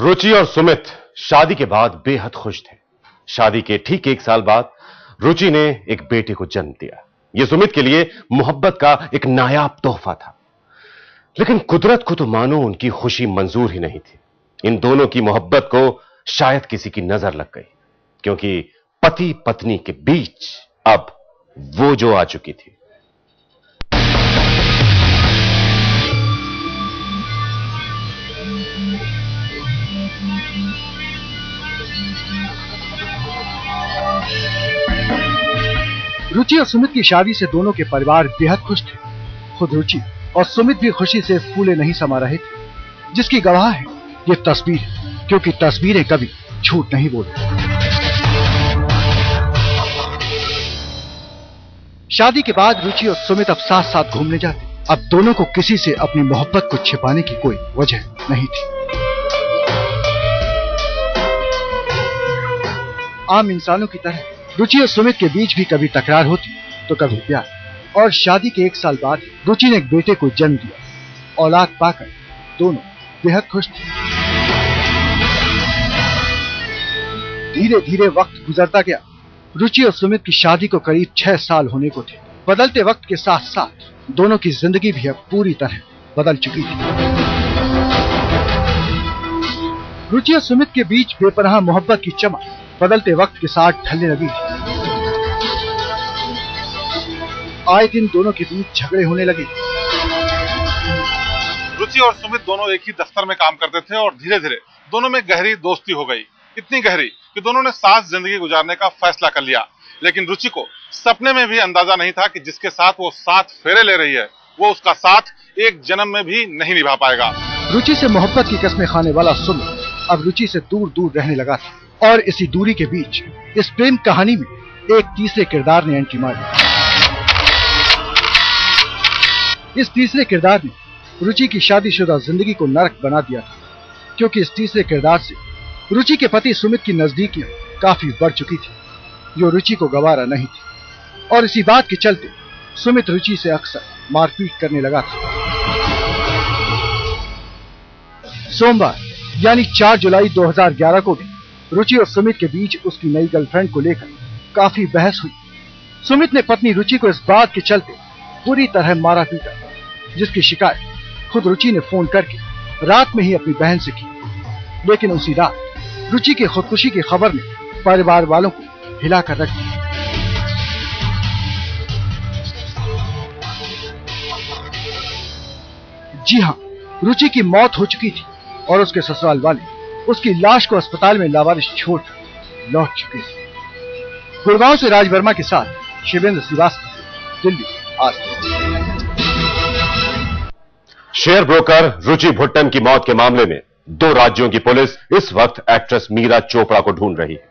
रुचि और सुमित शादी के बाद बेहद खुश थे। शादी के ठीक 1 साल बाद रुचि ने एक बेटे को जन्म दिया। यह सुमित के लिए मोहब्बत का एक नायाब तोहफा था। लेकिन कुदरत को तो मानो उनकी खुशी मंजूर ही नहीं थी। इन दोनों की मोहब्बत को शायद किसी की नजर लग गई, क्योंकि पति पत्नी के बीच अब वो जो आ चुकी थी। रुचि और सुमित की शादी से दोनों के परिवार बेहद खुश थे। खुद रुचि और सुमित भी खुशी से फूले नहीं समा रहे थे, जिसकी गवाह है ये तस्वीर, क्योंकि तस्वीरें कभी झूठ नहीं बोलती। शादी के बाद रुचि और सुमित अब साथ साथ घूमने जाते। अब दोनों को किसी से अपनी मोहब्बत को छिपाने की कोई वजह नहीं थी। आम इंसानों की तरह रुचि और सुमित के बीच भी कभी तकरार होती तो कभी प्यार। और शादी के 1 साल बाद रुचि ने एक बेटे को जन्म दिया। औलाद पाकर दोनों बेहद खुश थे। धीरे धीरे वक्त गुजरता गया। रुचि और सुमित की शादी को करीब 6 साल होने को थे। बदलते वक्त के साथ साथ दोनों की जिंदगी भी अब पूरी तरह बदल चुकी थी। रुचि और सुमित के बीच बेपनाह मोहब्बत की चमक बदलते वक्त के साथ ढलने लगी। आए दिन दोनों के बीच झगड़े होने लगे। रुचि और सुमित दोनों एक ही दफ्तर में काम करते थे और धीरे धीरे दोनों में गहरी दोस्ती हो गई। इतनी गहरी कि दोनों ने साथ जिंदगी गुजारने का फैसला कर लिया। लेकिन रुचि को सपने में भी अंदाजा नहीं था कि जिसके साथ वो 7 फेरे ले रही है, वो उसका साथ एक जन्म में भी नहीं निभा पाएगा। रुचि से मोहब्बत की कस्में खाने वाला सुमित अब रुचि से दूर दूर रहने लगा था। और इसी दूरी के बीच इस प्रेम कहानी में एक तीसरे किरदार ने एंट्री मारी। इस तीसरे किरदार ने रुचि की शादीशुदा जिंदगी को नरक बना दिया था, क्योंकि इस तीसरे किरदार से रुचि के पति सुमित की नजदीकियां काफी बढ़ चुकी थी, जो रुचि को गवारा नहीं थी। और इसी बात के चलते सुमित रुचि से अक्सर मारपीट करने लगा था। सोमवार यानी 4 जुलाई 2011 को भी रुचि और सुमित के बीच उसकी नई गर्लफ्रेंड को लेकर काफी बहस हुई। सुमित ने पत्नी रुचि को इस बात के चलते पूरी तरह मारा पीटा, जिसकी शिकायत खुद रुचि ने फोन करके रात में ही अपनी बहन से की। लेकिन उसी रात रुचि की खुदकुशी की खबर ने परिवार वालों को हिलाकर रख दिया। जी हां, रुचि की मौत हो चुकी थी और उसके ससुराल वाले उसकी लाश को अस्पताल में लावारिस छोड़कर लौट चुके थे। गुड़गांव से राज वर्मा के साथ शिवेंद्र श्रीवास्तव, दिल्ली आज तक। शेयर ब्रोकर रुचि भुट्टन की मौत के मामले में 2 राज्यों की पुलिस इस वक्त एक्ट्रेस मीरा चोपड़ा को ढूंढ रही है।